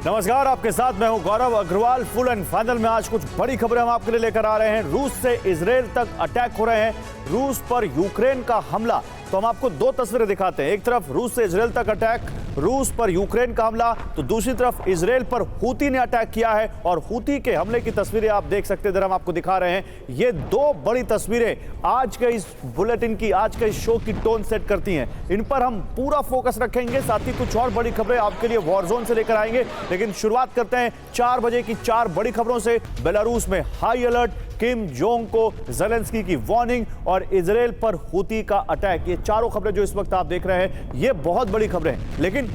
नमस्कार, आपके साथ मैं हूं गौरव अग्रवाल। फुल एंड फाइनल में आज कुछ बड़ी खबरें हम आपके लिए लेकर आ रहे हैं। रूस से इजराइल तक अटैक हो रहे हैं, रूस पर यूक्रेन का हमला। तो हम आपको दो तस्वीरें दिखाते हैं। एक तरफ रूस से इजराइल तक अटैक, रूस पर यूक्रेन का हमला, तो दूसरी तरफ इजराइल पर हूती ने अटैक किया है और हूती के हमले की तस्वीरें आप देख सकते हैं। इधर हम आपको दिखा रहे हैं। ये दो बड़ी तस्वीरें आज के इस बुलेटिन की, आज के इस शो की टोन सेट करती हैं। इन पर हम पूरा फोकस रखेंगे, साथ ही कुछ और बड़ी खबरें आपके लिए वॉर जोन से लेकर आएंगे। लेकिन शुरुआत करते हैं 4 बजे की 4 बड़ी खबरों से। बेलारूस में हाई अलर्ट, किम जोंग को जेलेंस्की की वार्निंग और इजराइल पर हूती का अटैक। ये चारों खबरें जो इस वक्त आप देख रहे हैं, ये बहुत बड़ी खबरें हैं। लेकिन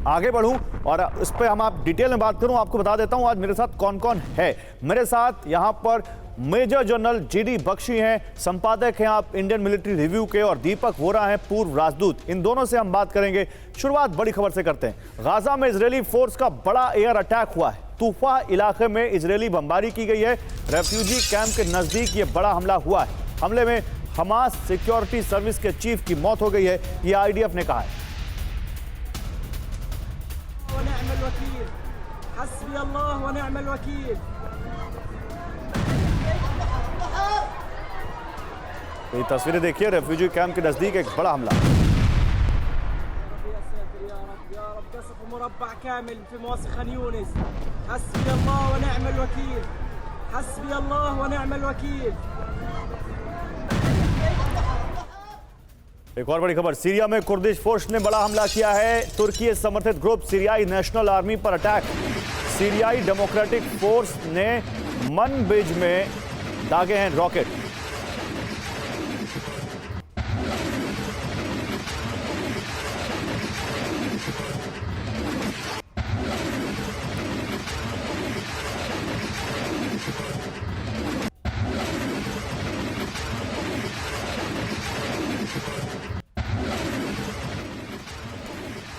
आगे बढ़ूं और इस पे हम आप डिटेल में बात करूं, आपको बता देता हूं आज मेरे साथ कौन कौन है। मेरे साथ यहां पर मेजर जनरल जीडी बख्शी हैं, संपादक हैं आप इंडियन मिलिट्री रिव्यू के, और दीपक वोरा हैं, पूर्व राजदूत। इन दोनों से हम बात करेंगे। शुरुआत बड़ी खबर से करते हैं। गाजा में इजरायली फोर्स का बड़ा एयर अटैक हुआ है। तूफा इलाके में इजरायली बमबारी की गई है। रेफ्यूजी कैंप के नजदीक ये बड़ा हमला हुआ है। हमले में हमास सिक्योरिटी सर्विस के चीफ की मौत हो गई है, ये आईडीएफ ने कहा है। ये तस्वीरें देखिए, रेफ्यूजी कैंप के नजदीक एक बड़ा हमला। एक और बड़ी खबर, सीरिया में कुर्दिश फोर्स ने बड़ा हमला किया है। तुर्की समर्थित ग्रुप सीरियाई नेशनल आर्मी पर अटैक। सीरियाई डेमोक्रेटिक फोर्स ने मनबिज में दागे हैं रॉकेट।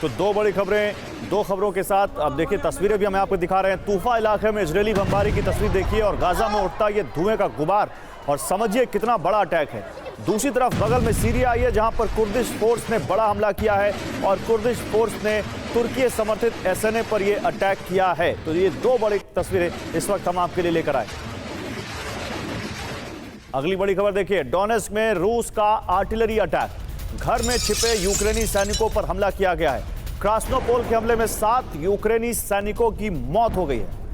तो दो बड़ी खबरें, दो खबरों के साथ अब देखिए तस्वीरें भी हमें आपको दिखा रहे हैं। तूफा इलाके में इजरायली बमबारी की तस्वीर देखिए और गाजा में उठता ये धुएं का गुबार, और समझिए कितना बड़ा अटैक है। दूसरी तरफ बगल में सीरिया आई है, जहां पर कुर्दिश फोर्स ने बड़ा हमला किया है और कुर्दिश फोर्स ने तुर्की समर्थित एसएनए पर यह अटैक किया है। तो ये दो बड़ी तस्वीरें इस वक्त हम आपके लिए लेकर आए। अगली बड़ी खबर देखिए, डोनेस्क में रूस का आर्टिलरी अटैक। घर में छिपे यूक्रेनी सैनिकों पर हमला किया गया है। क्रास्नोपोल के हमले में 7 यूक्रेनी सैनिकों की मौत हो गई है।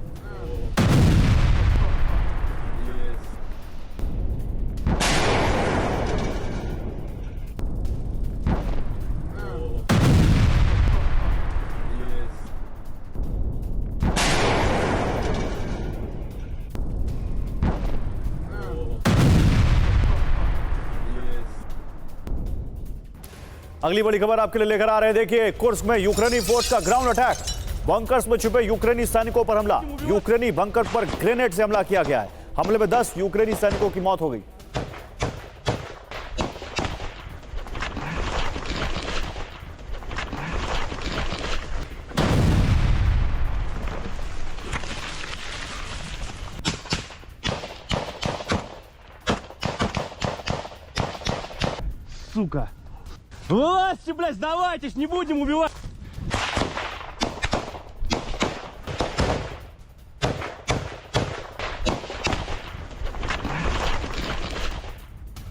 अगली बड़ी खबर आपके लिए लेकर आ रहे हैं। देखिए, कुर्स्क में यूक्रेनी फोर्स का ग्राउंड अटैक। बंकर्स में छुपे यूक्रेनी सैनिकों पर हमला। यूक्रेनी बंकर पर ग्रेनेड से हमला किया गया है। हमले में 10 यूक्रेनी सैनिकों की मौत हो गई। Сука! Вылазьте, блядь, сдавайтесь, не будем убивать!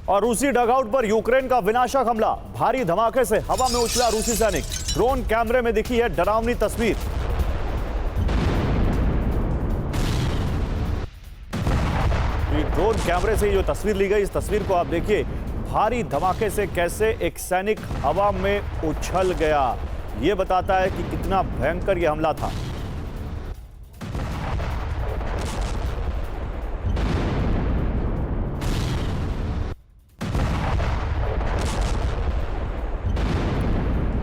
और रूसी डगआउट पर यूक्रेन का विनाशक हमला। भारी धमाके से हवा में उछला रूसी सैनिक। ड्रोन कैमरे में दिखी है डरावनी तस्वीर। ड्रोन कैमरे से जो तस्वीर ली गई, इस तस्वीर को आप देखिए। भारी धमाके से कैसे एक सैनिक हवा में उछल गया, यह बताता है कि कितना भयंकर यह हमला था।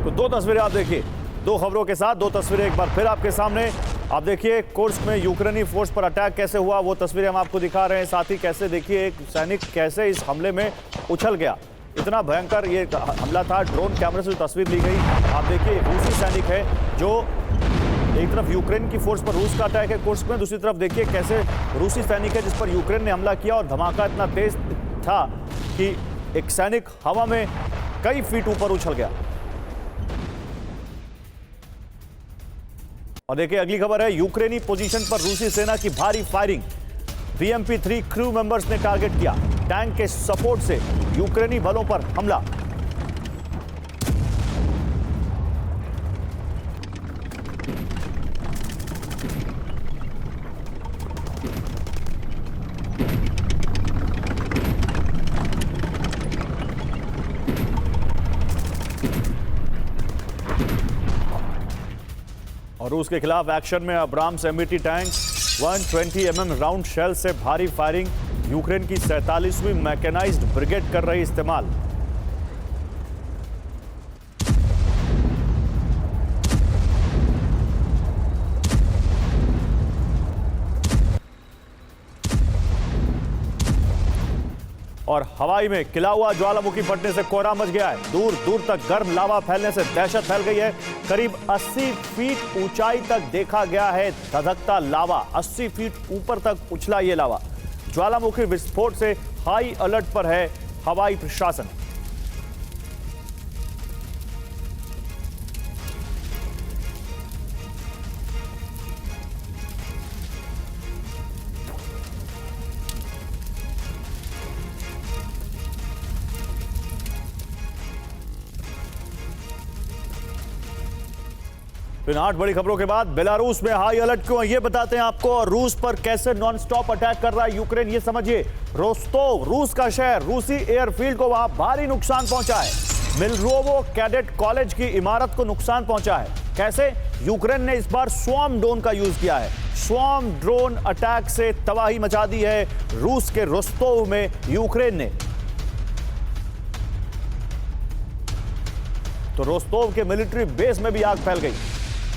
तो दो तस्वीरें आप देखिए, दो खबरों के साथ दो तस्वीरें एक बार फिर आपके सामने। आप देखिए कुर्स्क में यूक्रेनी फोर्स पर अटैक कैसे हुआ, वो तस्वीरें हम आपको दिखा रहे हैं। साथ ही कैसे देखिए एक सैनिक कैसे इस हमले में उछल गया। इतना भयंकर ये हमला था। ड्रोन कैमरे से जो तस्वीर ली गई, आप देखिए रूसी सैनिक है जो एक तरफ यूक्रेन की फोर्स पर रूस का अटैक है कुर्स्क में, दूसरी तरफ देखिए कैसे रूसी सैनिक है जिस पर यूक्रेन ने हमला किया, और धमाका इतना तेज था कि एक सैनिक हवा में कई फीट ऊपर उछल गया। और देखिए अगली खबर है, यूक्रेनी पोजीशन पर रूसी सेना की भारी फायरिंग। BMP-3 क्रू मेंबर्स ने टारगेट किया। टैंक के सपोर्ट से यूक्रेनी बलों पर हमला। और रूस के खिलाफ एक्शन में Abrams MBT tank, 120 mm round shell से भारी फायरिंग। यूक्रेन की 47वीं मैकेनाइज्ड ब्रिगेड कर रही इस्तेमाल। और हवाई में खिला हुआ ज्वालामुखी फटने से कोहरा मच गया है। दूर दूर तक गर्म लावा फैलने से दहशत फैल गई है। करीब 80 फीट ऊंचाई तक देखा गया है धधकता लावा। 80 फीट ऊपर तक उछला ये लावा। ज्वालामुखी विस्फोट से हाई अलर्ट पर है हवाई प्रशासन। इन 8 बड़ी खबरों के बाद बेलारूस में हाई अलर्ट क्यों है ये बताते हैं आपको, और रूस पर कैसे नॉनस्टॉप अटैक कर रहा है यूक्रेन ये समझिए। रोस्तोव रूस का शहर, रूसी एयरफील्ड को वहां भारी नुकसान पहुंचा है। मिलरोवो कैडेट कॉलेज की इमारत को नुकसान पहुंचा है। कैसे? यूक्रेन ने इस बार स्वॉर्म ड्रोन का यूज किया है। स्वॉर्म ड्रोन अटैक से तबाही मचा दी है रूस के रोस्तोव में यूक्रेन ने। तो रोस्तोव के मिलिट्री बेस में भी आग फैल गई।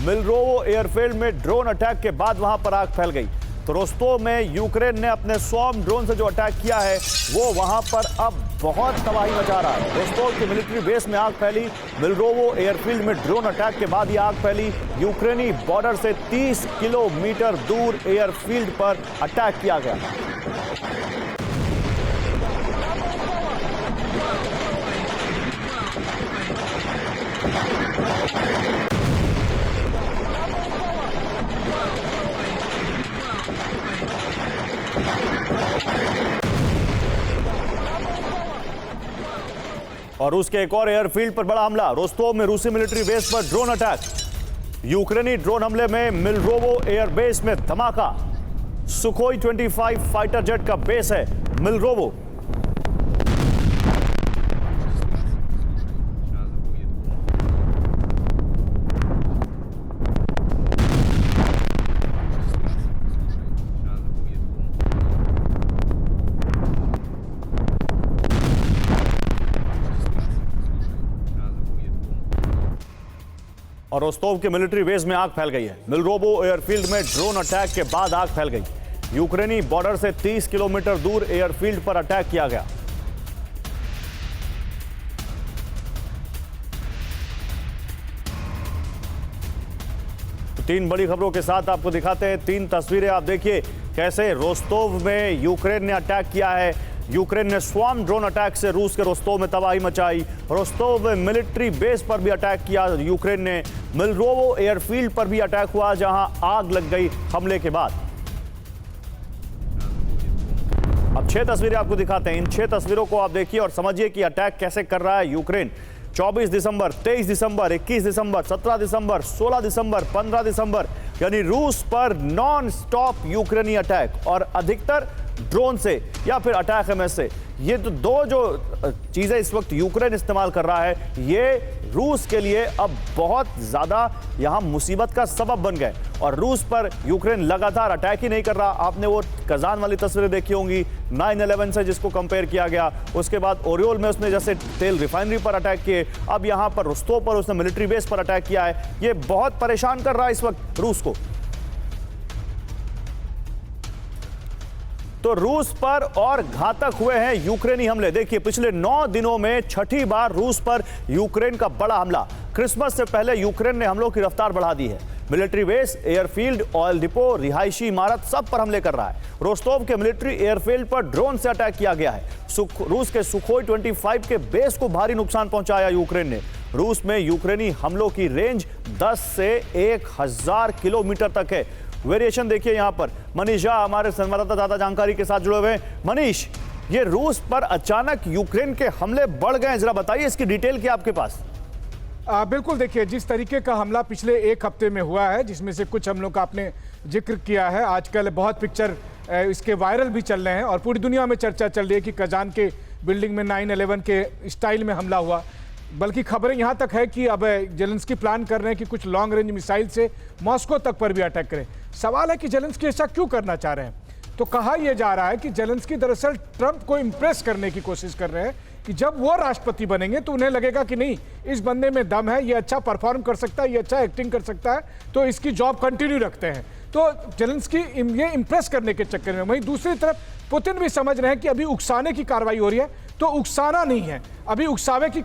मिलरोवो एयरफील्ड में ड्रोन अटैक के बाद वहां पर आग फैल गई। तो रोस्तोव में यूक्रेन ने अपने स्वॉर्म ड्रोन से जो अटैक किया है वो वहां पर अब बहुत तबाही मचा रहा है। रोस्तोव के मिलिट्री बेस में आग फैली। मिलरोवो एयरफील्ड में ड्रोन अटैक के बाद ये आग फैली। यूक्रेनी बॉर्डर से 30 किलोमीटर दूर एयरफील्ड पर अटैक किया गया। और रूस के एक और एयरफील्ड पर बड़ा हमला। रोस्तोव में रूसी मिलिट्री बेस पर ड्रोन अटैक। यूक्रेनी ड्रोन हमले में मिलरोवो एयरबेस में धमाका। सुखोई 25 फाइटर जेट का बेस है मिलरोवो। और रोस्तोव के मिलिट्री बेस में आग फैल गई है। मिलरोवो एयरफील्ड में ड्रोन अटैक के बाद आग फैल गई। यूक्रेनी बॉर्डर से 30 किलोमीटर दूर एयरफील्ड पर अटैक किया गया। तो 3 बड़ी खबरों के साथ आपको दिखाते हैं 3 तस्वीरें। आप देखिए कैसे रोस्तोव में यूक्रेन ने अटैक किया है। यूक्रेन ने स्वॉर्म ड्रोन अटैक से रूस के रोस्तोव में तबाही मचाई। रोस्तोव में मिलिट्री बेस पर भी अटैक किया यूक्रेन ने। मिलरोवो एयरफील्ड पर भी अटैक हुआ जहां आग लग गई हमले के बाद। अब 6 तस्वीरें आपको दिखाते हैं। इन 6 तस्वीरों को आप देखिए और समझिए कि अटैक कैसे कर रहा है यूक्रेन। 24 दिसंबर, 23 दिसंबर, 21 दिसंबर, 17 दिसंबर, 16 दिसंबर, 15 दिसंबर, यानी रूस पर नॉन स्टॉप यूक्रेनी अटैक, और अधिकतर ड्रोन से या फिर अटैक एमएस से। ये तो 2 जो चीजें इस वक्त यूक्रेन इस्तेमाल कर रहा है, ये रूस के लिए अब बहुत ज्यादा यहां मुसीबत का सबब बन गए। और रूस पर यूक्रेन लगातार अटैक ही नहीं कर रहा। आपने वो कजान वाली तस्वीरें देखी होंगी 9/11 से जिसको कंपेयर किया गया। उसके बाद ओरियोल में उसने जैसे तेल रिफाइनरी पर अटैक किए, अब यहां पर रोस्तोव पर उसने मिलिट्री बेस पर अटैक किया है। ये बहुत परेशान कर रहा है इस वक्त रूस को। तो रूस पर और घातक हुए हैं यूक्रेनी हमले। देखिए पिछले 9 दिनों में छठी बार रूस पर यूक्रेन का बड़ा हमला। क्रिसमस से पहले यूक्रेन ने हमलों की रफ्तार बढ़ा दी है। Military base, airfield, oil depot, रिहायशी इमारत, सब पर हमले कर रहा है। रोस्तोव के मिलिट्री एयरफील्ड पर ड्रोन से अटैक किया गया है। रूस के सुखोई 25 के बेस को भारी नुकसान पहुंचाया यूक्रेन ने। रूस में यूक्रेनी हमलों की रेंज 10 से 1000 किलोमीटर तक है। वेरिएशन देखिए यहां पर। मनीष झा हमारे संवाददाता ज्यादा जानकारी के साथ जुड़े हुए हैं। मनीष, ये रूस पर अचानक यूक्रेन के हमले बढ़ गए, जरा बताइए इसकी डिटेल क्या आपके पास? बिल्कुल, देखिए जिस तरीके का हमला पिछले एक हफ्ते में हुआ है, जिसमें से कुछ हमलों का आपने जिक्र किया है, आजकल बहुत पिक्चर इसके वायरल भी चल रहे हैं और पूरी दुनिया में चर्चा चल रही है कि कजान के बिल्डिंग में 9/11 के स्टाइल में हमला हुआ। बल्कि खबरें यहाँ तक है कि अब जेलेंस्की प्लान कर रहे हैं कि कुछ लॉन्ग रेंज मिसाइल से मॉस्को तक पर भी अटैक करें। सवाल है कि जेलेंस्की ऐसा क्यों करना चाह रहे हैं? तो कहा यह जा रहा है कि जेलेंस्की दरअसल ट्रंप को इंप्रेस करने की कोशिश कर रहे हैं कि जब वो राष्ट्रपति बनेंगे तो उन्हें लगेगा कि नहीं, इस बंदे में दम है, ये अच्छा परफॉर्म कर सकता है, ये अच्छा एक्टिंग कर सकता है, तो इसकी जॉब कंटिन्यू रखते हैं। तो जेलेंस्की ये इंप्रेस करने के चक्कर में। वहीं दूसरी तरफ पुतिन भी समझ रहे हैं कि अभी उकसाने की कार्रवाई हो रही है, तो उकसाना नहीं है, अभी उकसावे की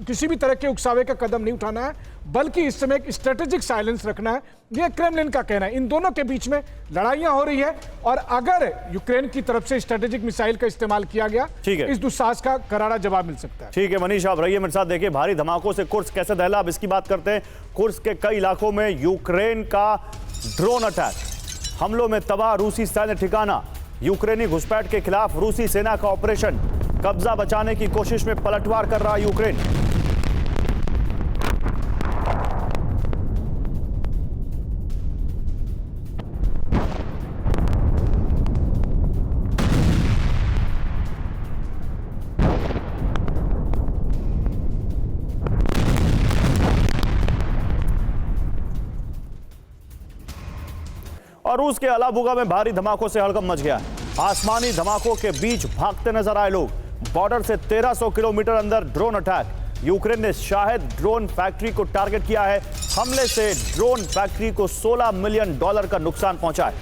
किसी भी तरह के उकसावे का कदम नहीं उठाना है, बल्कि इस समय एक स्ट्रेटेजिक साइलेंस रखना है, यह क्रेमलिन का कहना है। इन दोनों के बीच में लड़ाइयां हो रही है और अगर यूक्रेन की तरफ से स्ट्रेटेजिक मिसाइल का इस्तेमाल किया गया, इस दुस्साहस का करारा जवाब मिल सकता है। ठीक है मनीष, आप रहिए मेरे साथ। देखिए भारी धमाकों से कुर्स्क कैसे दहला, अब इसकी बात करते हैं। कुर्स्क के कई इलाकों में यूक्रेन का ड्रोन अटैक, हमलों में तबाह रूसी सैन्य ठिकाना, यूक्रेनी घुसपैठ के खिलाफ रूसी सेना का ऑपरेशन, कब्जा बचाने की कोशिश में पलटवार कर रहा यूक्रेन। और रूस के अलाबुगा में भारी धमाकों से हड़कंप मच गया। आसमानी धमाकों के बीच भागते नजर आए लोग। बॉर्डर से 1300 किलोमीटर अंदर ड्रोन अटैक। यूक्रेन ने शाहिद ड्रोन फैक्ट्री को टारगेट किया है। हमले से ड्रोन फैक्ट्री को $16 मिलियन का नुकसान पहुंचा है।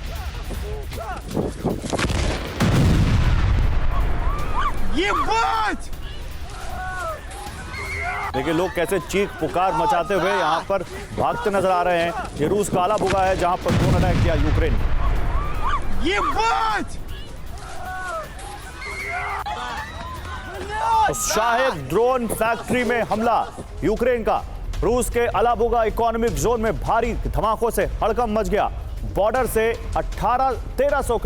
ये बात! देखिए लोग कैसे चीख पुकार मचाते हुए यहां पर भागते नजर आ रहे हैं। ये रूस का अलाबुगा है जहां पर ड्रोन अटैक किया यूक्रेन ने। ये बात! तो शाहिद ड्रोन फैक्ट्री में हमला यूक्रेन का। रूस के अलाबुगा इकोनॉमिक जोन में भारी धमाकों से हड़कंप मच गया। बॉर्डर से 1300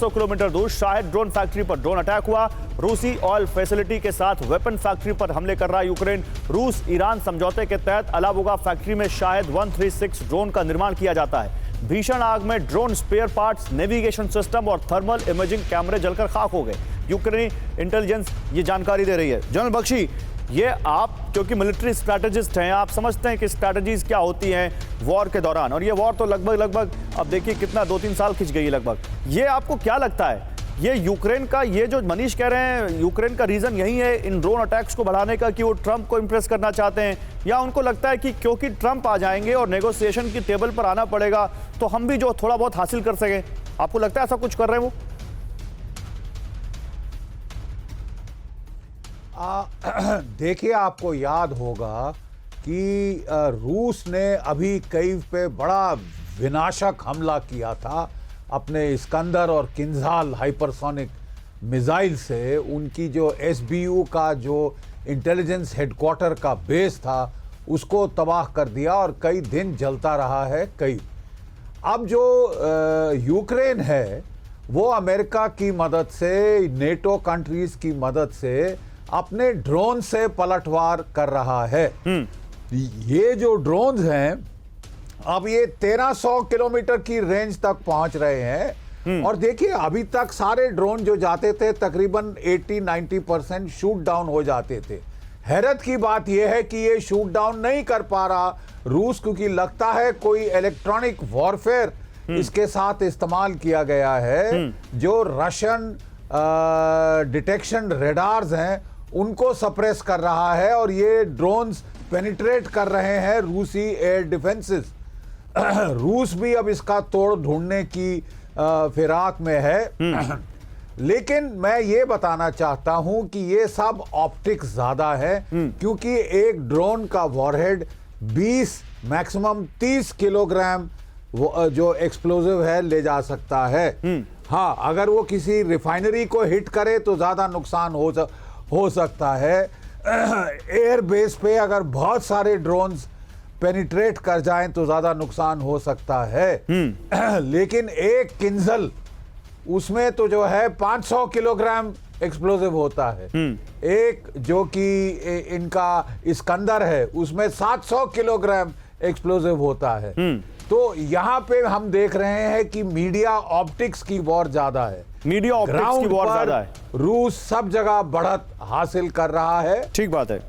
किलोमीटर दूर शाहिद ड्रोन फैक्ट्री पर ड्रोन अटैक हुआ। रूसी ऑयल फैसिलिटी के साथ वेपन फैक्ट्री पर हमले कर रहा है यूक्रेन। रूस ईरान समझौते के तहत अलाबुगा फैक्ट्री में शाहिद 136 ड्रोन का निर्माण किया जाता है। भीषण आग में drone spare parts, navigation system और थर्मल इमेजिंग कैमरे जलकर खाक हो गए। यूक्रेनी इंटेलिजेंस ये जानकारी दे रही है। जनरल बख्शी, ये आप क्योंकि मिलिट्री स्ट्रैटेजिस्ट हैं, आप समझते हैं कि स्ट्रैटेजीज क्या होती हैं वॉर के दौरान, और ये वॉर तो लगभग अब देखिए कितना 2-3 साल खिंच गई है लगभग। ये आपको क्या लगता है, ये यूक्रेन का, ये जो मनीष कह रहे हैं, यूक्रेन का रीजन यही है इन ड्रोन अटैक्स को बढ़ाने का कि वो ट्रंप को इंप्रेस करना चाहते हैं, या उनको लगता है कि क्योंकि ट्रंप आ जाएंगे और नेगोशिएशन की टेबल पर आना पड़ेगा तो हम भी जो थोड़ा बहुत हासिल कर सकें? आपको लगता है ऐसा कुछ कर रहे हैं वो? देखिए, आपको याद होगा कि रूस ने अभी कीव पे बड़ा विनाशक हमला किया था अपने इस्कंदर और किंजाल हाइपरसोनिक मिसाइल से। उनकी जो एसबीयू का जो इंटेलिजेंस हेडक्वार्टर का बेस था उसको तबाह कर दिया और कई दिन जलता रहा है कई। अब जो यूक्रेन है वो अमेरिका की मदद से, नेटो कंट्रीज की मदद से अपने ड्रोन से पलटवार कर रहा है। ये जो ड्रोन्स हैं अब ये 1300 किलोमीटर की रेंज तक पहुंच रहे हैं और देखिए अभी तक सारे ड्रोन जो जाते थे तकरीबन 80-90% शूट डाउन हो जाते थे। हैरत की बात यह है कि ये शूट डाउन नहीं कर पा रहा रूस, क्योंकि लगता है कोई इलेक्ट्रॉनिक वॉरफेयर इसके साथ इस्तेमाल किया गया है। जो रशियन डिटेक्शन रेडार्स हैं उनको सप्रेस कर रहा है और ये ड्रोन्स पेनिट्रेट कर रहे हैं रूसी एयर डिफेंसेस। रूस भी अब इसका तोड़ ढूंढने की फिराक में है। लेकिन मैं ये बताना चाहता हूं कि ये सब ऑप्टिक्स ज्यादा है, क्योंकि एक ड्रोन का वॉरहेड 20 मैक्सिमम 30 किलोग्राम वो जो एक्सप्लोजिव है ले जा सकता है। हाँ, अगर वो किसी रिफाइनरी को हिट करे तो ज्यादा नुकसान हो सकता है। एयर बेस पे अगर बहुत सारे ड्रोन्स पेनिट्रेट कर जाएं तो ज्यादा नुकसान हो सकता है। लेकिन एक किंजल उसमें तो जो है 500 किलोग्राम एक्सप्लोजिव होता है। एक जो कि इनका इस्कंदर है उसमें 700 किलोग्राम एक्सप्लोजिव होता है। तो यहाँ पे हम देख रहे हैं कि मीडिया ऑप्टिक्स की वॉर ज्यादा है। मीडिया ऑप्टिक्स की वॉर ज्यादा है। रूस सब जगह बढ़त हासिल कर रहा है। ठीक बात है।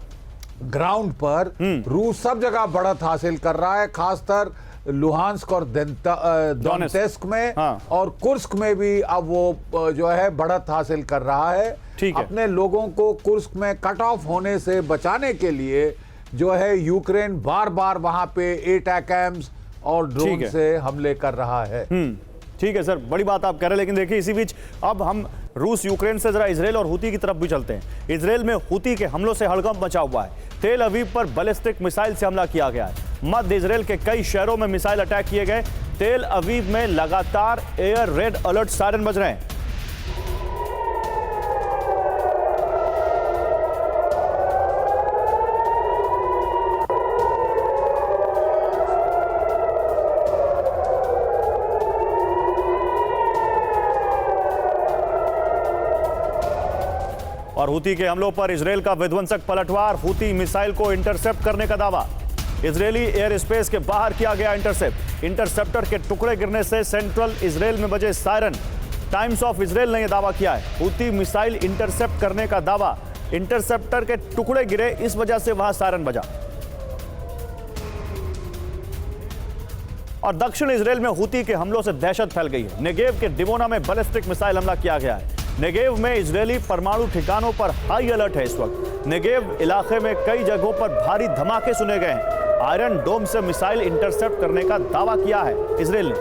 ग्राउंड पर रूस सब जगह बढ़त हासिल कर रहा है, खासकर लुहांस्क और दोनेत्स्क में। हाँ। और कुर्स्क में भी अब वो जो है बढ़त हासिल कर रहा है। ठीक है। अपने लोगों को कुर्स्क में कट ऑफ होने से बचाने के लिए जो है यूक्रेन बार बार वहां पे एटैकम्स और ड्रोन से हमले कर रहा है। ठीक है सर, बड़ी बात आप कह रहे हैं। लेकिन देखिए, इसी बीच अब हम रूस यूक्रेन से जरा इजराइल और हूती की तरफ भी चलते हैं। इजराइल में हूती के हमलों से हड़कंप मचा हुआ है। तेल अवीव पर बैलिस्टिक मिसाइल से हमला किया गया है। मध्य इजराइल के कई शहरों में मिसाइल अटैक किए गए। तेल अवीव में लगातार एयर रेड अलर्ट सायरन बज रहे हैं। और हूती के हमलों पर इजराइल का विध्वंसक पलटवार। हूती मिसाइल को इंटरसेप्ट करने का दावा। इजरायली एयर स्पेस के बाहर किया गया इंटरसेप्ट। इंटरसेप्टर के टुकड़े गिरने से सेंट्रल इजराइल में बजे सायरन। टाइम्स ऑफ इजराइल ने यह दावा किया है। हूती मिसाइल इंटरसेप्ट करने का दावा। इंटरसेप्टर के टुकड़े गिरे, इस वजह से वहां सायरन बजा। और दक्षिण इजराइल में हूती के हमलों से दहशत फैल गई है। नेगेव के डिमोना में बैलिस्टिक मिसाइल हमला किया गया है। नेगेव में इजरायली परमाणु ठिकानों पर हाई अलर्ट है इस वक्त। नेगेव इलाके में कई जगहों पर भारी धमाके सुने गए हैं। आयरन डोम से मिसाइल इंटरसेप्ट करने का दावा किया है इजराइल ने।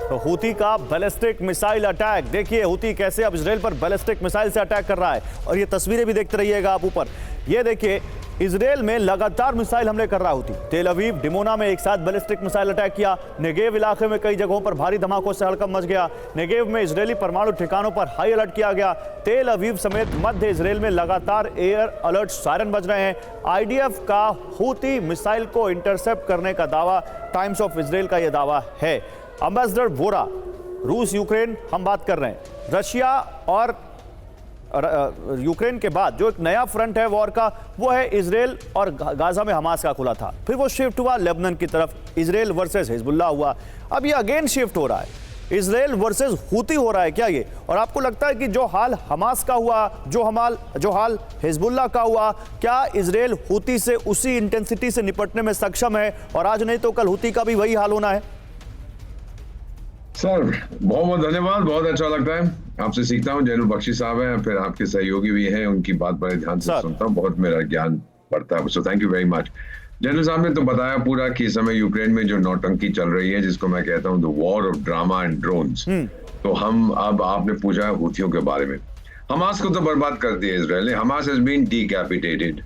तो हूती का बैलिस्टिक मिसाइल अटैक, देखिए हूती कैसे अब इजराइल पर बैलिस्टिक मिसाइल से अटैक कर रहा है। और ये तस्वीरें भी देखते रहिएगा आप ऊपर। ये देखिए, इजराइल में लगातार मिसाइल हमले कर रहा होती। तेल अवीव, डिमोना में एक साथ बैलिस्टिक मिसाइल अटैक किया। नेगेव इलाके में कई जगहों पर भारी धमाकों से हड़कंप मच गया। नेगेव में इजरायली परमाणु ठिकानों पर हाई अलर्ट किया गया। तेल अवीव समेत मध्य इजराइल में लगातार एयर अलर्ट सायरन बज रहे हैं। आईडीएफ का हूती मिसाइल को इंटरसेप्ट करने का दावा, टाइम्स ऑफ इजराइल का यह दावा है। एम्बेसडर वोरा, रूस यूक्रेन हम बात कर रहे हैं। रशिया और यूक्रेन के बाद जो एक नया फ्रंट है वॉर का, वो है इजराइल और गाजा में हमास का खुला था। फिर वो शिफ्ट हुआ लेबनान की तरफ, इजराइल वर्सेस हिजबुल्लाह हुआ। अब ये अगेन शिफ्ट हो रहा है, इजराइल वर्सेस हूती हो रहा है क्या ये? और आपको लगता है कि जो हाल हमास का हुआ, जो हाल हिजबुल्लाह का हुआ, क्या इजराइल हूती से उसी इंटेंसिटी से निपटने में सक्षम है? और आज नहीं तो कल हूती का भी वही हाल होना है। सर बहुत बहुत धन्यवाद, बहुत अच्छा लगता है आपसे सीखता हूँ। जैनुल बख्शी साहब हैं, फिर आपके सहयोगी भी हैं, उनकी बात बड़े ध्यान से सुनता हूँ, बहुत मेरा ज्ञान बढ़ता है। So thank you very much. Zainul साहब ने तो बताया पूरा कि इस समय यूक्रेन में जो नौटंकी चल रही है, जिसको मैं कहता हूँ the war of drama and drones. तो हम अब आपने पूछा हूथियों के बारे में। हमास को तो बर्बाद कर दिया इजराइल ने। Hamas has been decapitated.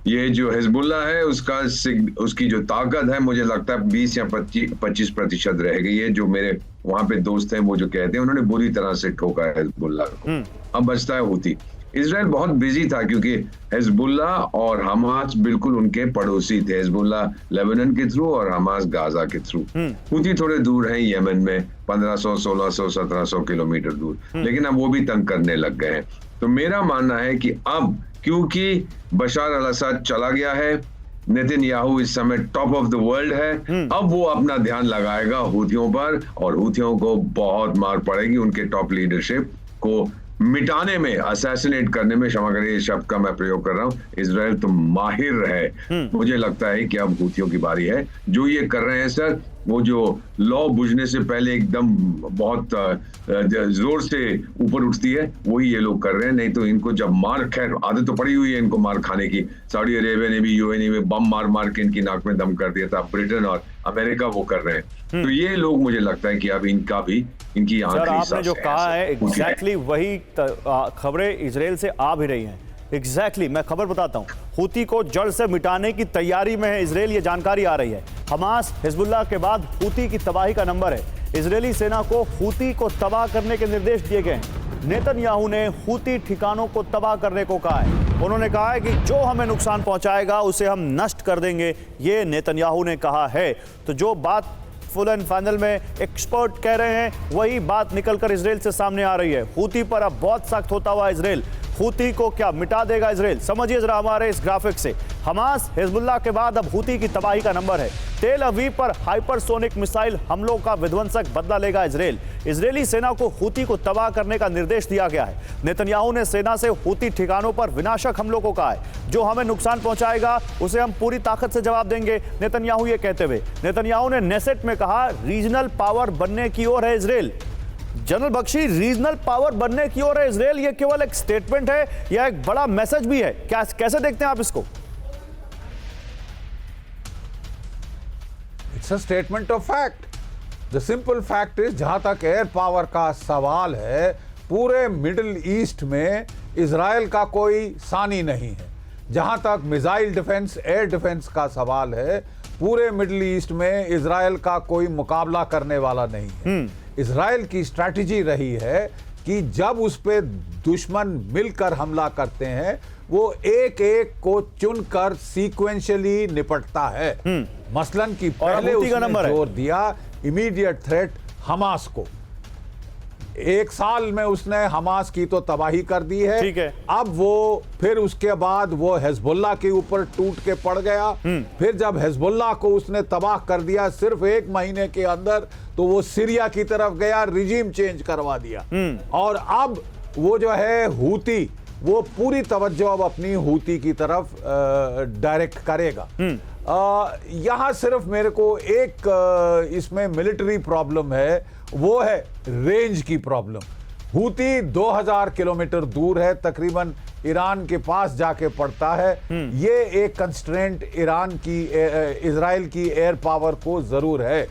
ये जो हिजबुल्लाह है उसकी जो ताकत है, मुझे लगता है 20 या 25% रह गई है। जो मेरे वहां पे दोस्त हैं वो जो कहते हैं उन्होंने बुरी तरह से ठोका है हिजबुल्लाह को। अब बचता है हूती। इजराइल बहुत बिजी था क्योंकि हिजबुल्लाह और हमास बिल्कुल उनके पड़ोसी थे। हिजबुल्लाह लेबनान के थ्रू और हमास गाजा के थ्रू। हूती थोड़े दूर है यमन में, 1500, 1600, 1700 किलोमीटर दूर, लेकिन अब वो भी तंग करने लग गए हैं। तो मेरा मानना है कि अब क्योंकि बशार अल असद चला गया है, नेतन्याहू इस समय टॉप ऑफ द वर्ल्ड है, अब वो अपना ध्यान लगाएगा हूथियों पर और हूथियों को बहुत मार पड़ेगी। उनके टॉप लीडरशिप को मिटाने में, असैसिनेट करने में, क्षमा करिए इस शब्द का मैं प्रयोग कर रहा हूँ, इजराइल तो माहिर है। मुझे लगता है कि अब हूथियों की बारी है। जो ये कर रहे हैं सर, वो जो लौ बुझने से पहले एकदम बहुत जोर से ऊपर उठती है, वही ये लोग कर रहे हैं। नहीं तो इनको जब मार, खैर आदत तो पड़ी हुई है इनको मार खाने की। सऊदी अरेबिया ने भी यूएई में बम मार मार के इनकी नाक में दम कर दिया था। ब्रिटेन और अमेरिका वो कर रहे हैं। तो ये लोग, मुझे लगता है कि अब इनका भी, इनकी सर आपने जो कहा है एग्जैक्टली वही खबरें इजराइल से आ भी रही हैं। एग्जैक्टली मैं खबर बताता हूं, हूती को जड़ से मिटाने की तैयारी में है इजराइल, ये जानकारी आ रही है। हमास हिजबुल्लाह के बाद हूती की तबाही का नंबर है। इजरायली सेना को हूती को तबाह करने के निर्देश दिए गए हैं। नेतन्याहू ने हूती ठिकानों को तबाह करने को कहा है। उन्होंने कहा है कि जो हमें नुकसान पहुंचाएगा उसे हम नष्ट कर देंगे, ये नेतन्याहू ने कहा है। तो जो बात फुल एंड फाइनल में एक्सपर्ट कह रहे हैं, वही बात निकलकर इजराइल से सामने आ रही है। हूती पर अब बहुत सख्त होता हुआ इजराइल, हूती को क्या मिटा देगा इजराइल? समझिए जरा हमारे इस ग्राफिक से। हमास हिजबुल्लाह के बाद अब हूती की तबाही का नंबर है। तेल अवीव पर हाइपरसोनिक मिसाइल हमलों का विध्वंसक बदला लेगा इजराइल। इजरायली सेना को हूती को तबाह करने का निर्देश दिया गया है। नेतन्याहू ने सेना से हूती ठिकानों पर विनाशक हमलों को कहा है। जो हमें नुकसान पहुंचाएगा उसे हम पूरी ताकत से जवाब देंगे, नेतन्याहू ये कहते हुए। नेतन्याहू ने नेसेट में कहा रीजनल पावर बनने की ओर है Israel. General Bakshi, regional power बनने की ओर है इजराइल, ये केवल एक स्टेटमेंट है या एक बड़ा मैसेज भी है? कैसे देखते हैं आप इसको? It's a statement of fact. The simple fact is, जहां तक एयर पावर का सवाल है, पूरे मिडिल ईस्ट में इजराइल का कोई सानी नहीं है। जहां तक मिसाइल डिफेंस, एयर डिफेंस का सवाल है, पूरे मिडिल ईस्ट में इजराइल का कोई मुकाबला करने वाला नहीं है। इजराइल की स्ट्रैटेजी रही है कि जब उस पे दुश्मन मिलकर हमला करते हैं, वो एक एक को चुनकर सीक्वेंशियली निपटता है। मसलन कि पहले उसने जोर दिया इमीडिएट थ्रेट हमास को। एक साल में उसने हमास की तो तबाही कर दी है। ठीक है। अब वो फिर उसके बाद वो हिजबुल्लाह के ऊपर टूट के पड़ गया। फिर जब हिजबुल्लाह को उसने तबाह कर दिया सिर्फ एक महीने के अंदर, तो वो सीरिया की तरफ गया, रिजीम चेंज करवा दिया। और अब वो जो है हूती, वो पूरी तवज्जो अब अपनी हूती की तरफ डायरेक्ट करेगा। यहां सिर्फ मेरे को एक इसमें मिलिट्री प्रॉब्लम है, वो है रेंज की प्रॉब्लम। हूती 2000 किलोमीटर दूर है, तकरीबन ईरान के पास जाके पड़ता है। ये एक कंस्ट्रेंट ईरान की, इजराइल की एयर पावर को जरूर है।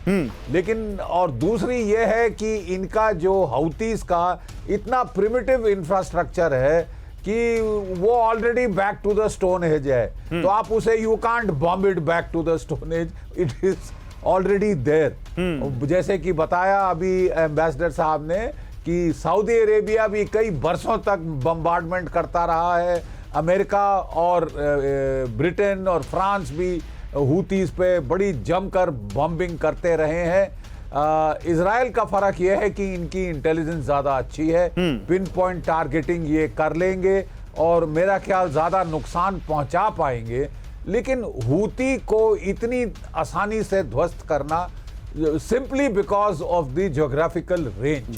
लेकिन और दूसरी ये है कि इनका जो हूतीज का इतना प्रिमिटिव इंफ्रास्ट्रक्चर है कि वो already back to the stone age है। तो आप उसे, you can't bomb it back to the stone age, it is already there. जैसे कि बताया अभी एम्बेसडर साहब ने कि सऊदी अरेबिया भी कई बरसों तक बम्बार्डमेंट करता रहा है। अमेरिका और ब्रिटेन और फ्रांस भी हूतीज पे बड़ी जमकर बॉम्बिंग करते रहे हैं। इजराइल का फर्क यह है कि इनकी इंटेलिजेंस ज्यादा अच्छी है, पिन पॉइंट टारगेटिंग ये कर लेंगे और मेरा ख्याल ज्यादा नुकसान पहुंचा पाएंगे। लेकिन हूती को इतनी आसानी से ध्वस्त करना simply because of the geographical range,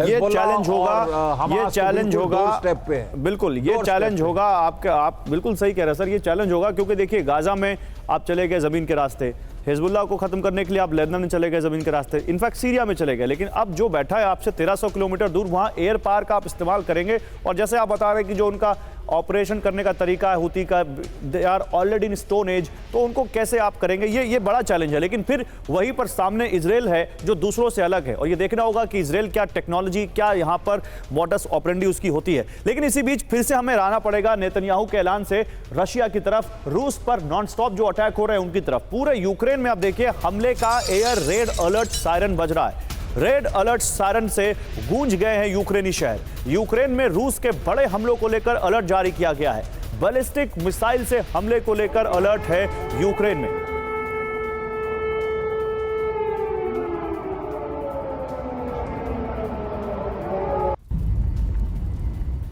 ये चैलेंज होगा, ये चैलेंज होगा स्टेप पे। बिल्कुल ये चैलेंज होगा। आप बिल्कुल सही कह रहे हैं सर, ये चैलेंज होगा क्योंकि देखिए गाजा में आप चले गए जमीन के रास्ते, हिजबुल्लाह को खत्म करने के लिए आप लेबनान में चले गए जमीन के रास्ते, इनफैक्ट सीरिया में चले गए। लेकिन अब जो बैठा है आपसे 1300 किलोमीटर दूर, वहां एयर पावर का आप इस्तेमाल करेंगे। और जैसे आप बता रहे हैं कि जो उनका ऑपरेशन करने का तरीका है हूती का, they are already in stone age, तो उनको कैसे आप करेंगे, ये बड़ा चैलेंज है। लेकिन फिर वहीं पर सामने इजराइल है जो दूसरों से अलग है, और ये देखना होगा कि इजराइल क्या टेक्नोलॉजी, क्या यहाँ पर मॉडस ऑपरेंडी उसकी होती है। लेकिन इसी बीच फिर से हमें रहना पड़ेगा नेतन्याहू के ऐलान से रशिया की तरफ, रूस पर नॉन स्टॉप जो अटैक हो रहे हैं उनकी तरफ। पूरे यूक्रेन में आप देखिए हमले का एयर रेड अलर्ट सायरन बज रहा है। रेड अलर्ट सायरन से गूंज गए हैं यूक्रेनी शहर। यूक्रेन में रूस के बड़े हमलों को लेकर अलर्ट जारी किया गया है। बैलिस्टिक मिसाइल से हमले को लेकर अलर्ट है यूक्रेन में।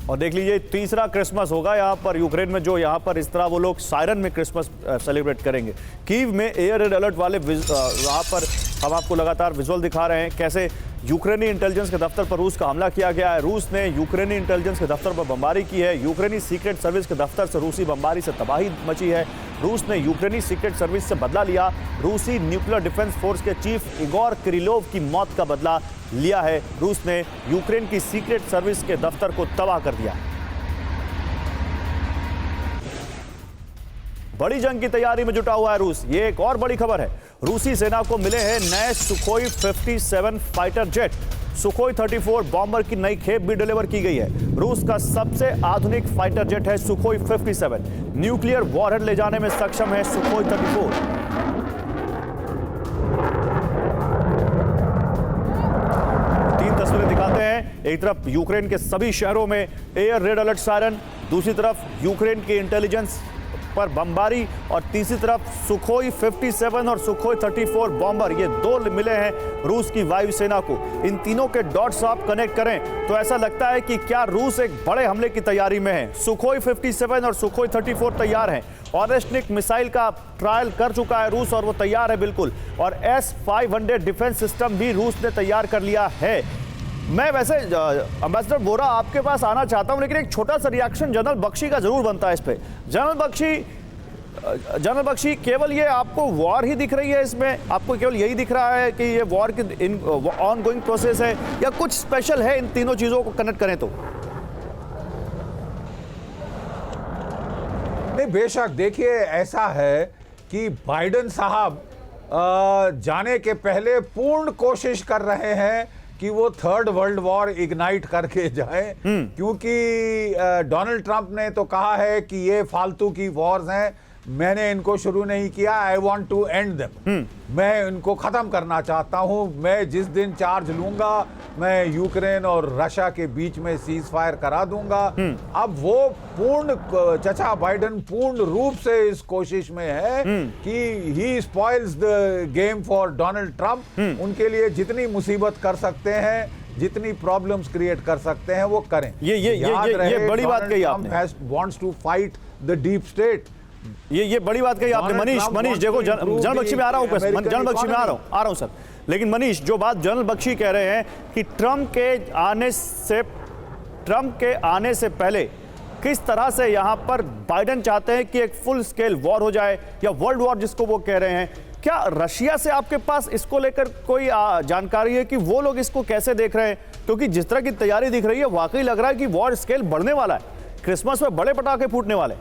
और देख लीजिए तीसरा क्रिसमस होगा यहाँ पर यूक्रेन में, जो यहाँ पर इस तरह वो लोग सायरन में क्रिसमस सेलिब्रेट करेंगे। कीव में एयर रेड अलर्ट वाले वहाँ पर हम आपको लगातार विजुअल दिखा रहे हैं कैसे यूक्रेनी इंटेलिजेंस के दफ्तर पर रूस का हमला किया गया है। रूस ने यूक्रेनी इंटेलिजेंस के दफ्तर पर बमबारी की है। यूक्रेनी सीक्रेट सर्विस के दफ्तर से रूसी बमबारी से तबाही मची है। रूस ने यूक्रेनी सीक्रेट सर्विस से बदला लिया। रूसी न्यूक्लियर डिफेंस फोर्स के चीफ इगोर किरिलोव की मौत का बदला लिया है। रूस ने यूक्रेन की सीक्रेट सर्विस के दफ्तर को तबाह कर दिया। बड़ी जंग की तैयारी में जुटा हुआ है रूस। ये एक और बड़ी खबर है। रूसी सेना को मिले हैं नए Sukhoi 57 fighter jet. Sukhoi 34 bomber की नई खेप भी डिलीवर की गई है। रूस का सबसे आधुनिक फाइटर जेट है सुखोई 57। न्यूक्लियर वॉरहेड ले जाने में सक्षम है सुखोई 34। तीन तस्वीरें दिखाते हैं। एक तरफ यूक्रेन के सभी शहरों में एयर रेड अलर्ट सायरन, दूसरी तरफ यूक्रेन की इंटेलिजेंस पर बमबारी और तीसरी तरफ सुखोई 57 और सुखोई 34 बॉम्बर, ये दो मिले हैं रूस की वायुसेना को। इन तीनों के डॉट्स आप कनेक्ट करें तो ऐसा लगता है कि क्या रूस एक बड़े हमले की तैयारी में है। सुखोई 57 और सुखोई 34 तैयार हैं। ऑरेस्टनिक मिसाइल का ट्रायल कर चुका है रूस और वो तैयार है बिल्कुल। और S-500 डिफेंस सिस्टम भी रूस ने तैयार कर लिया है। मैं वैसे एम्बेसडर बोरा आपके पास आना चाहता हूं, लेकिन एक छोटा सा रिएक्शन जनरल बख्शी का जरूर बनता है इस पे। जनरल बख्शी, केवल ये आपको वॉर ही दिख रही है इसमें? आपको केवल यही दिख रहा है कि ये वॉर की ऑन गोइंग प्रोसेस है या कुछ स्पेशल है इन तीनों चीजों को कनेक्ट करें तो? नहीं, बेशक देखिए, ऐसा है कि बाइडेन साहब जाने के पहले पूर्ण कोशिश कर रहे हैं कि वो थर्ड वर्ल्ड वॉर इग्नाइट करके जाए, क्योंकि डोनाल्ड ट्रंप ने तो कहा है कि ये फालतू की वॉर्स हैं, मैंने इनको शुरू नहीं किया, I want to end them, मैं इनको खत्म करना चाहता हूं, मैं जिस दिन चार्ज लूंगा मैं यूक्रेन और रशिया के बीच में सीज फायर करा दूंगा। अब वो चचा बाइडेन पूर्ण रूप से इस कोशिश में है कि he spoils the game for Donald Trump. उनके लिए जितनी मुसीबत कर सकते हैं, जितनी प्रॉब्लम्स क्रिएट कर सकते हैं वो करें। ये बड़ी बात कही आपने। Wants to fight the deep state. ये बड़ी बात कही आपने। मनीष देखो, जनरल बख्शी में आ रहा हूं, जनरल बख्शी में आ रहा हूं सर। लेकिन मनीष, जो बात जनरल बख्शी कह रहे हैं कि ट्रंप के आने से पहले किस तरह से यहां पर बाइडेन चाहते हैं कि एक फुल स्केल वॉर हो जाए या वर्ल्ड वॉर जिसको वो कह रहे हैं, क्या रशिया से आपके पास इसको लेकर कोई जानकारी है कि वो लोग इसको कैसे देख रहे हैं? क्योंकि जिस तरह की तैयारी दिख रही है, वाकई लग रहा है कि वॉर स्केल बढ़ने वाला है, क्रिसमस में बड़े पटाखे फूटने वाले।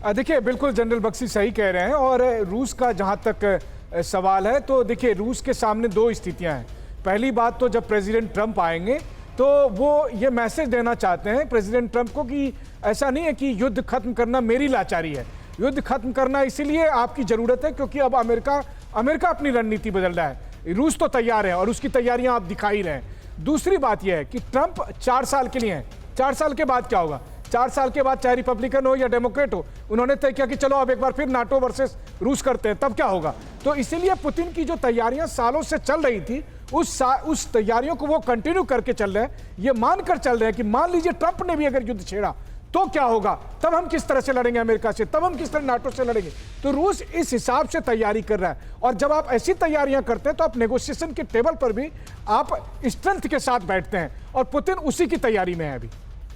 देखिए, बिल्कुल जनरल बख्शी सही कह रहे हैं। और रूस का जहां तक सवाल है तो देखिए, रूस के सामने दो स्थितियां हैं। पहली बात तो जब प्रेसिडेंट ट्रंप आएंगे तो वो ये मैसेज देना चाहते हैं प्रेसिडेंट ट्रंप को कि ऐसा नहीं है कि युद्ध खत्म करना मेरी लाचारी है, युद्ध खत्म करना इसीलिए आपकी जरूरत है क्योंकि अब अमेरिका अपनी रणनीति बदल रहा है। रूस तो तैयार है और उसकी तैयारियां आप दिखा ही रहे हैं। दूसरी बात यह है कि ट्रंप 4 साल के लिए हैं। 4 साल के बाद क्या होगा? 4 साल के बाद चाहे रिपब्लिकन हो या डेमोक्रेट हो, उन्होंने तय किया कि चलो अब एक बार फिर नाटो वर्सेस रूस करते हैं, तब क्या होगा? तो इसीलिए पुतिन की जो तैयारियां सालों से चल रही थी, उस तैयारियों को वो कंटिन्यू करके चल रहे हैं। ये मानकर चल रहे हैं कि मान लीजिए ट्रंप ने भी अगर युद्ध छेड़ा तो क्या होगा, तब हम किस तरह से लड़ेंगे अमेरिका से, तब हम किस तरह नाटो से लड़ेंगे। तो रूस इस हिसाब से तैयारी कर रहा है। और जब आप ऐसी तैयारियां करते हैं तो आप नेगोशिएशन के टेबल पर भी आप स्ट्रेंथ के साथ बैठते हैं और पुतिन उसी की तैयारी में है अभी।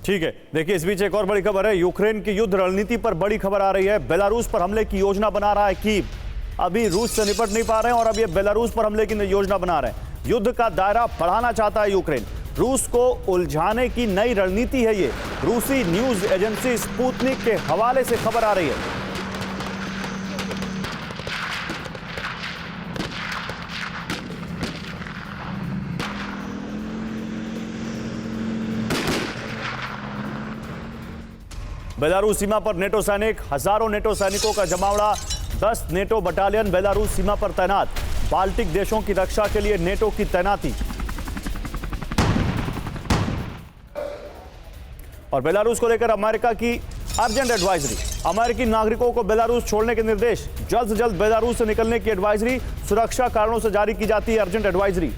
ठीक है, देखिए इस बीच एक और बड़ी खबर है। यूक्रेन की युद्ध रणनीति पर बड़ी खबर आ रही है। बेलारूस पर हमले की योजना बना रहा है कीव। अभी रूस से निपट नहीं पा रहे हैं और अब ये बेलारूस पर हमले की योजना बना रहे हैं। युद्ध का दायरा बढ़ाना चाहता है यूक्रेन। रूस को उलझाने की नई रणनीति है ये। रूसी न्यूज एजेंसी स्पुतनिक के हवाले से खबर आ रही है। बेलारूस सीमा पर नेटो सैनिक, हजारों नेटो सैनिकों का जमावड़ा। 10 नेटो बटालियन बेलारूस सीमा पर तैनात। बाल्टिक देशों की रक्षा के लिए नेटो की तैनाती। और बेलारूस को लेकर अमेरिका की अर्जेंट एडवाइजरी। अमेरिकी नागरिकों को बेलारूस छोड़ने के निर्देश। जल्द से जल्द बेलारूस से निकलने की एडवाइजरी। सुरक्षा कारणों से जारी की जाती है अर्जेंट एडवाइजरी।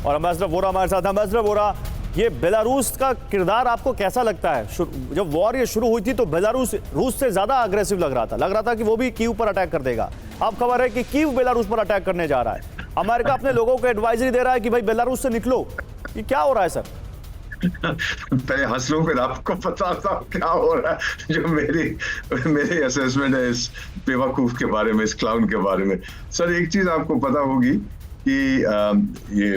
और एम्बेसडर वोरा हमारे साथ। एम्बेसडर वोरा, ये बेलारूस का किरदार आपको कैसा लगता है? जब वॉर ये शुरू हुई थी तो बेलारूस रूस से ज्यादा अग्रेसिव लग रहा था कि वो भी कीव पर अटैक कर देगा। अब खबर है कि कीव बेलारूस पर अटैक करने जा रहा है। अमेरिका अपने लोगों को एडवाइजरी दे रहा है कि भाई बेलारूस से निकलो। ये क्या हो रहा है सर? पहले हंस लो, फिर आपको पता था क्या हो रहा है। जो मेरी असेसमेंट है इस बेवकूफ के बारे में, इस क्लाउन के बारे में। सर, एक चीज आपको पता होगी कि ये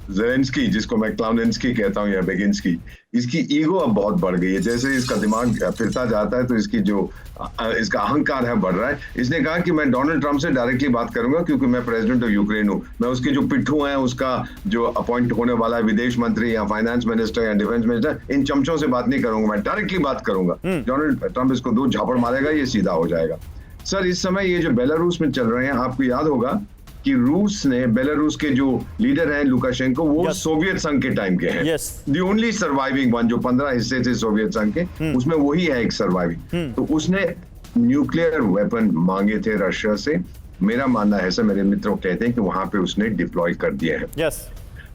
ज़ेलेंस्की, जिसको मैं क्लाउनेंस्की कहता हूँ या बेगिंस्की, इसकी ईगो अब बहुत बढ़ गई है। जैसे इसका दिमाग फिरता जाता है तो इसका अहंकार है बढ़ रहा है। इसने कहा कि मैं डोनाल्ड ट्रंप से डायरेक्टली बात करूंगा क्योंकि मैं प्रेसिडेंट ऑफ यूक्रेन हूँ। मैं उसके जो पिट्ठू हैं, उसका जो अपॉइंट होने वाला है विदेश मंत्री या फाइनेंस मिनिस्टर या डिफेंस मिनिस्टर, इन चमचों से बात नहीं करूंगा, मैं डायरेक्टली बात करूंगा। डोनाल्ड ट्रंप इसको 2 झापड़ मारेगा, ये सीधा हो जाएगा। सर, इस समय ये जो बेलारूस में चल रहे हैं, आपको याद होगा कि रूस ने, बेलारूस के जो लीडर हैं लुकाशेंको, वो सोवियत संघ के टाइम के हैं। द ओनली सर्वाइविंग वन, जो 15 हिस्से थे सोवियत संघ के, उसमें वही है एक सर्वाइविंग। तो उसने न्यूक्लियर वेपन मांगे थे रशिया से। मेरा मानना है, सर, मेरे मित्रों कहते हैं कि वहां पे उसने डिप्लॉय कर दिए हैं।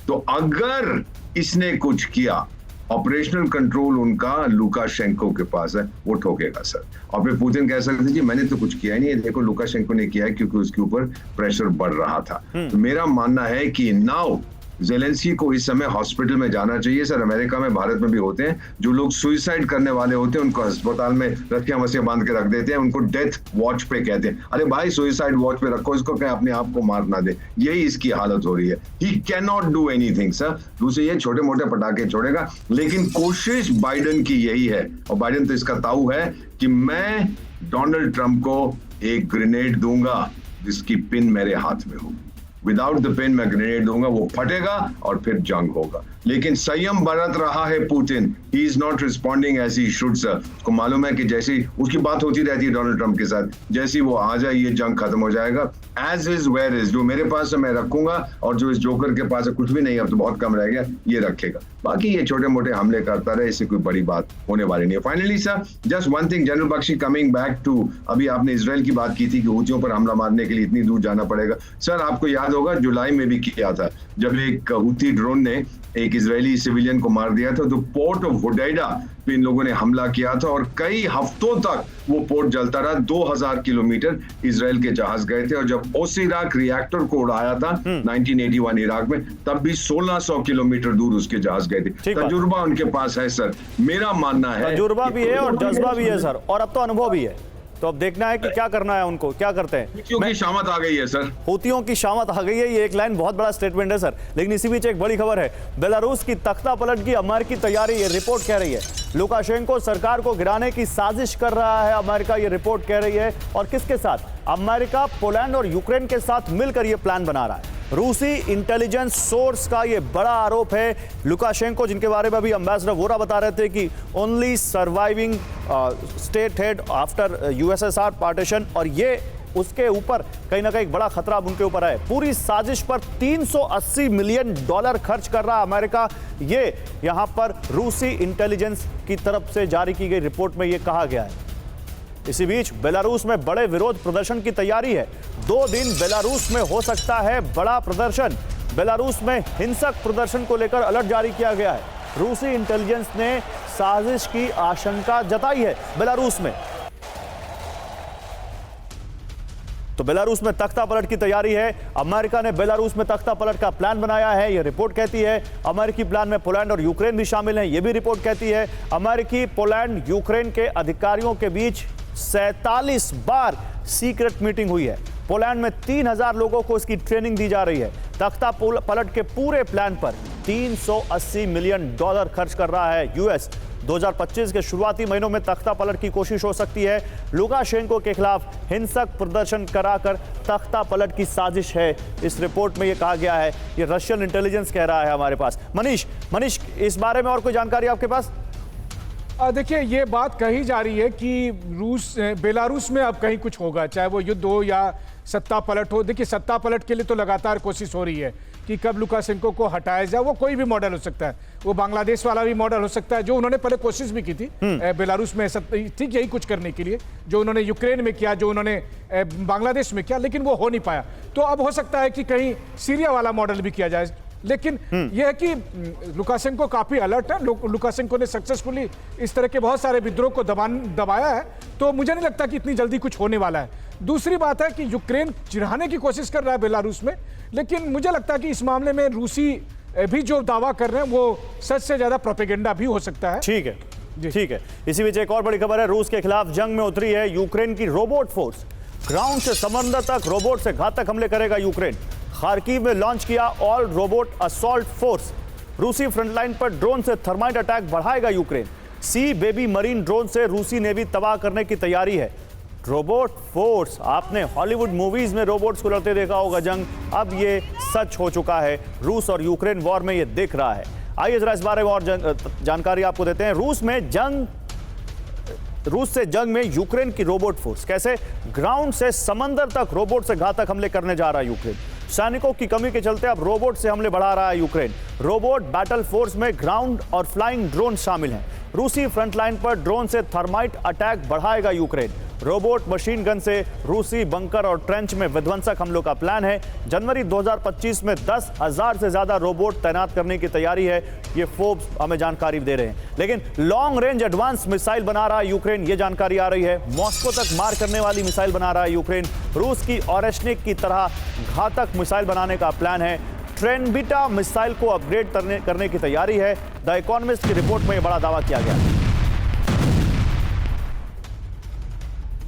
तो अगर इसने कुछ किया, ऑपरेशनल कंट्रोल उनका लुकाशेंको के पास है, वो ठोकेगा सर। और फिर पुतिन कह सकते जी मैंने तो कुछ किया ही नहीं, देखो लुकाशेंको ने किया है क्योंकि उसके ऊपर प्रेशर बढ़ रहा था। तो मेरा मानना है कि नाउ ज़ेलेंस्की को इस समय हॉस्पिटल में जाना चाहिए। सर, अमेरिका में, भारत में भी होते हैं जो लोग सुइसाइड करने वाले होते हैं, उनको अस्पताल में रस्सियां वस्सियां बांध के रख देते हैं, उनको डेथ वॉच पे कहते हैं। अरे भाई, सुइसाइड वॉच पे रखो इसको, क्या अपने आप को मार ना दे। यही इसकी हालत हो रही है। He can not do anything sir. दूसरे ये छोटे मोटे पटाखे छोड़ेगा, लेकिन कोशिश बाइडेन की यही है, और बाइडेन तो इसका ताऊ है, कि मैं डोनाल्ड ट्रंप को एक ग्रेनेड दूंगा जिसकी पिन मेरे हाथ में होगी। विदाउट द पेन मैं ग्रेनेड दूंगा, वो फटेगा और फिर जंग होगा। लेकिन संयम बरत रहा है Putin. He is not responding as he should sir. उसको मालूम है कि जैसी उसकी बात होती रहती है डोनाल्ड ट्रंप के साथ, जैसी वो आ जाए ये जंग खत्म हो जाएगा। एज इज वेयर इज, जो मेरे पास है मैं रखूंगा, और जो इस जोकर के पास है कुछ भी नहीं, अब तो बहुत कम रह गया, ये रखेगा। बाकी ये छोटे मोटे हमले करता रहे, इससे कोई बड़ी बात होने वाली नहीं है। Finally sir, just one thing, general Bakshi, coming back to, अभी आपने इजराइल की बात की थी कि हूथियों पर हमला मारने के लिए इतनी दूर जाना पड़ेगा। सर, आपको याद होगा जुलाई में भी किया था, जब एक हूथी ड्रोन ने एक इजरायली सिविलियन को मार दिया था। तो पोर्ट ऑफ हुडैदा पे इन लोगों ने हमला किया था और कई हफ्तों तक वो पोर्ट जलता रहा। 2000 किलोमीटर इजराइल के जहाज गए थे, और जब ओसिराक रिएक्टर को उड़ाया था 1981 इराक में, तब भी 1600 किलोमीटर दूर उसके जहाज गए थे। तजुर्बा उनके पास है सर। मेरा मानना है तजुर्बा भी है और जज्बा भी है सर, और अब तो अनुभव भी है। तो अब देखना है कि क्या करना है उनको, क्या करते हैं। हूथियों की शामत आ गई है सर, हूथियों की शामत आ गई है, ये एक लाइन बहुत बड़ा स्टेटमेंट है सर। लेकिन इसी बीच एक बड़ी खबर है, बेलारूस की तख्ता पलट की अमेरिकी तैयारी, ये रिपोर्ट कह रही है। लुकाशेंको सरकार को गिराने की साजिश कर रहा है अमेरिका, ये रिपोर्ट कह रही है। और किसके साथ? अमेरिका पोलैंड और यूक्रेन के साथ मिलकर ये प्लान बना रहा है। रूसी इंटेलिजेंस सोर्स का ये बड़ा आरोप है। लुकाशेंको, जिनके बारे में अभी एम्बेसडर वोरा बता रहे थे कि only surviving state head after USSR partition, और ये उसके ऊपर कहीं ना कहीं बड़ा खतरा उनके ऊपर है। पूरी साजिश पर $380 मिलियन खर्च कर रहा अमेरिका, ये यहां पर रूसी इंटेलिजेंस की तरफ से जारी की गई रिपोर्ट में ये कहा गया है। इसी बीच बेलारूस में बड़े विरोध प्रदर्शन की तैयारी है। 2 दिन बेलारूस में हो सकता है बड़ा प्रदर्शन। बेलारूस में हिंसक प्रदर्शन को लेकर अलर्ट जारी किया गया है। रूसी इंटेलिजेंस ने साजिश की आशंका जताई है बेलारूस में। तो बेलारूस में तख्ता पलट की तैयारी है। अमेरिका ने बेलारूस में तख्ता पलट का प्लान बनाया है, यह रिपोर्ट कहती है। अमेरिकी प्लान में पोलैंड और यूक्रेन भी शामिल हैं, यह भी रिपोर्ट कहती है। अमेरिकी, पोलैंड, यूक्रेन के अधिकारियों के बीच 47 बार सीक्रेट मीटिंग हुई है। पोलैंड में 3000 लोगों को इसकी ट्रेनिंग दी जा रही है। तख्ता पलट के पूरे प्लान पर $380 मिलियन खर्च कर रहा है यूएस। 2025 के शुरुआती महीनों में तख्ता पलट की कोशिश हो सकती है। लुकाशेंको के खिलाफ हिंसक प्रदर्शन कराकर तख्ता पलट की साजिश है, इस रिपोर्ट में यह कहा गया है। यह रशियन इंटेलिजेंस कह रहा है हमारे पास। मनीष, इस बारे में और कोई जानकारी आपके पास? देखिए, ये बात कही जा रही है कि बेलारूस में अब कहीं कुछ होगा, चाहे वो युद्ध हो या सत्ता पलट हो। देखिए, सत्ता पलट के लिए तो लगातार कोशिश हो रही है कि कब लुकाशेंको को हटाया जाए। वो कोई भी मॉडल हो सकता है, वो बांग्लादेश वाला भी मॉडल हो सकता है, जो उन्होंने पहले कोशिश भी की थी बेलारूस में ठीक यही कुछ करने के लिए, जो उन्होंने यूक्रेन में किया, जो उन्होंने बांग्लादेश में किया, लेकिन वो हो नहीं पाया। तो अब हो सकता है कि कहीं सीरिया वाला मॉडल भी किया जाए। लेकिन यह है कि लुकाशेंको काफी अलर्ट है। लुकाशेंको ने सक्सेसफुली इस तरह के बहुत सारे विद्रोह को दबाया है, तो मुझे नहीं लगता कि इतनी जल्दी कुछ होने वाला है। दूसरी बात है कि यूक्रेन चिढ़ाने की कोशिश कर रहा है बेलारूस में, लेकिन मुझे लगता है कि इस मामले में रूसी भी जो दावा कर रहे हैं वो सच से ज्यादा प्रोपेगेंडा भी हो सकता है। ठीक है, ठीक है। इसी बीच एक और बड़ी खबर है, रूस के खिलाफ जंग में उतरी है यूक्रेन की रोबोट फोर्स। ग्राउंड से समंदर तक रोबोट से घातक हमले करेगा यूक्रेन। खार्किव में लॉन्च किया ऑल रोबोट असॉल्ट फोर्स। रूसी फ्रंटलाइन पर ड्रोन से थर्माइट अटैक बढ़ाएगा यूक्रेन। सी बेबी मरीन ड्रोन से रूसी नेवी तबाह करने की तैयारी है। रोबोट फोर्स, आपने हॉलीवुड मूवीज में रोबोट्स को लड़ते देखा होगा जंग, अब ये सच हो चुका है। रूस और यूक्रेन वॉर में ये दिख रहा है। आइए जरा इस बारे में और जानकारी आपको देते हैं। रूस से जंग में यूक्रेन की रोबोट फोर्स, कैसे ग्राउंड से समंदर तक रोबोट से घातक हमले करने जा रहा है यूक्रेन। सैनिकों की कमी के चलते अब रोबोट से हमले बढ़ा रहा है यूक्रेन। रोबोट बैटल फोर्स में ग्राउंड और फ्लाइंग ड्रोन शामिल हैं। रूसी फ्रंटलाइन पर ड्रोन से थर्माइट अटैक बढ़ाएगा यूक्रेन। रोबोट मशीन गन से रूसी बंकर और ट्रेंच में विध्वंसक हमलों का प्लान है। जनवरी 2025 में 10,000 से ज्यादा रोबोट तैनात करने की तैयारी है, ये फोर्ब्स हमें जानकारी दे रहे हैं। लेकिन लॉन्ग रेंज एडवांस मिसाइल बना रहा है यूक्रेन, ये जानकारी आ रही है। मॉस्को तक मार करने वाली मिसाइल बना रहा है यूक्रेन। रूस की ऑरेशनिक की तरह घातक मिसाइल बनाने का प्लान है। ट्रेनबिटा मिसाइल को अपग्रेड करने की तैयारी है। द इकोनॉमिस्ट की रिपोर्ट में यह बड़ा दावा किया गया है।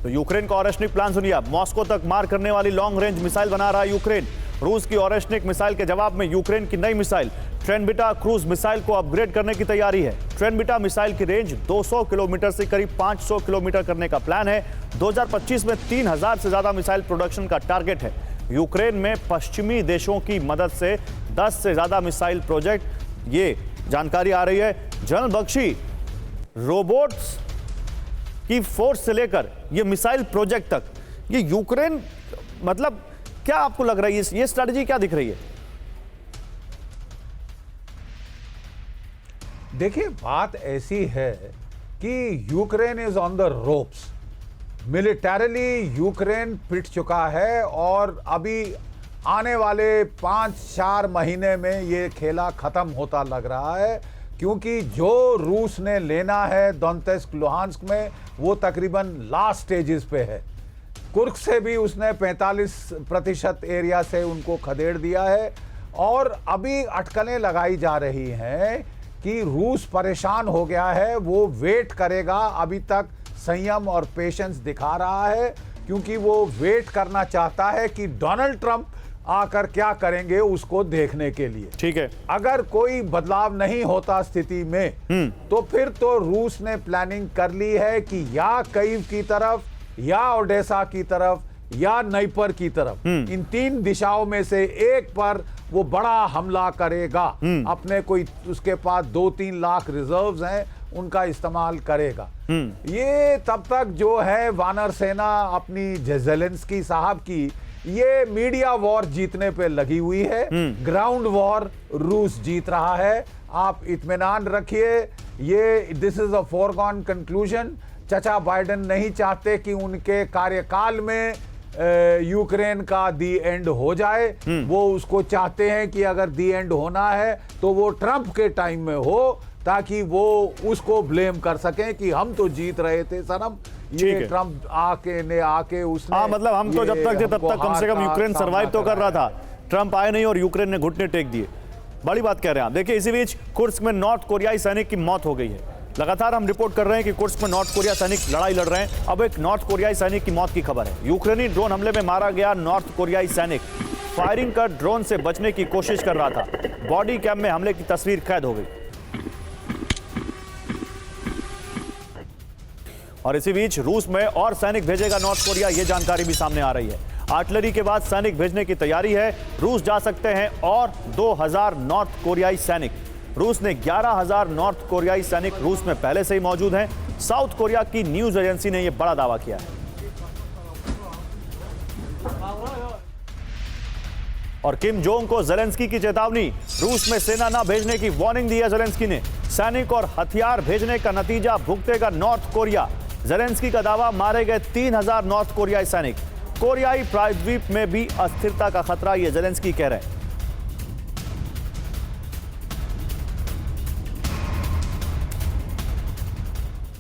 तो यूक्रेन का ऑरेशनिक प्लान सुनिए आप। मॉस्को तक मार करने वाली लॉन्ग रेंज मिसाइल बना रहा है यूक्रेन। रूस की ऑरेशनिक मिसाइल के जवाब में यूक्रेन की नई मिसाइल ट्रेनबिटा क्रूज मिसाइल को अपग्रेड करने की तैयारी है। ट्रेनबिटा मिसाइल की रेंज 200 किलोमीटर से करीब 500 किलोमीटर करने का प्लान है। 2025 में 3,000 से ज्यादा मिसाइल प्रोडक्शन का टारगेट है। यूक्रेन में पश्चिमी देशों की मदद से 10 से ज्यादा मिसाइल प्रोजेक्ट, ये जानकारी आ रही है। जनरल बख्शी, रोबोट्स की फोर्स से लेकर ये मिसाइल प्रोजेक्ट तक, ये यूक्रेन, मतलब क्या आपको लग रहा है ये स्ट्रेटजी क्या दिख रही है? देखिए, बात ऐसी है कि Ukraine is on the ropes. Militarily Ukraine पिट चुका है और अभी आने वाले 5-4 महीने में ये खेला खत्म होता लग रहा है, क्योंकि जो रूस ने लेना है दोनेत्स्क लुहांस्क में वो तकरीबन लास्ट स्टेजेस पे है। कुर्क से भी उसने 45% एरिया से उनको खदेड़ दिया है और अभी अटकलें लगाई जा रही हैं कि रूस परेशान हो गया है, वो वेट करेगा। अभी तक संयम और पेशेंस दिखा रहा है क्योंकि वो वेट करना चाहता है कि डोनाल्ड ट्रंप आकर क्या करेंगे उसको देखने के लिए। ठीक है, अगर कोई बदलाव नहीं होता स्थिति में तो फिर तो रूस ने प्लानिंग कर ली है कि या कीव की तरफ या ओडेसा की तरफ या नाइपर की तरफ, इन 3 दिशाओं में से एक पर वो बड़ा हमला करेगा। अपने कोई उसके पास 2-3 लाख रिजर्व्स हैं, उनका इस्तेमाल करेगा। ये तब तक जो है वानर सेना अपनी ज़ेलेंस्की साहब की ये मीडिया वॉर जीतने पे लगी हुई है। ग्राउंड वॉर रूस जीत रहा है, आप इत्मीनान रखिए। ये this is a foregone conclusion. चचा बाइडेन नहीं चाहते कि उनके कार्यकाल में यूक्रेन का दी एंड हो जाए। वो उसको चाहते हैं कि अगर दी एंड होना है तो वो ट्रंप के टाइम में हो, ताकि वो उसको ब्लेम कर सकें कि हम तो जीत रहे थे सनम, ये ट्रंप आके उसने। हाँ, मतलब हम तो जब तक थे तब तक कम से कम यूक्रेन सरवाइव तो कर रहा था। ट्रंप आए नहीं और यूक्रेन ने घुटने टेक दिए। बड़ी बात कह रहे हैं आप। देखिए, इसी बीच कुर्स्क में नॉर्थ कोरियाई सैनिक की मौत हो गई है। लगातार हम रिपोर्ट कर रहे हैं कि कुर्स्क में नॉर्थ कोरिया सैनिक लड़ाई लड़ रहे हैं। अब एक नॉर्थ कोरियाई सैनिक की मौत की खबर है। यूक्रेनी ड्रोन हमले में मारा गया नॉर्थ कोरियाई सैनिक। फायरिंग कर ड्रोन से बचने की कोशिश कर रहा था। बॉडी कैम में हमले की तस्वीर कैद हो गई। और इसी बीच रूस में और सैनिक भेजेगा नॉर्थ कोरिया, यह जानकारी भी सामने आ रही है। आर्टिलरी के बाद सैनिक भेजने की तैयारी है। रूस जा सकते हैं और 2000 नॉर्थ कोरियाई सैनिक। रूस ने 11,000 नॉर्थ कोरियाई सैनिक रूस में पहले से ही मौजूद हैं। साउथ कोरिया की न्यूज एजेंसी ने यह बड़ा दावा किया है। और किम जोंग को जेलेंस्की की चेतावनी, रूस में सेना न भेजने की वार्निंग दी है जेलेंस्की ने। सैनिक और हथियार भेजने का नतीजा भुगतेगा नॉर्थ कोरिया। जेलेंस्की का दावा, मारे गए 3000 नॉर्थ कोरियाई सैनिक। कोरियाई प्रायद्वीप में भी अस्थिरता का खतरा, ये जेलेंस्की कह रहे हैं।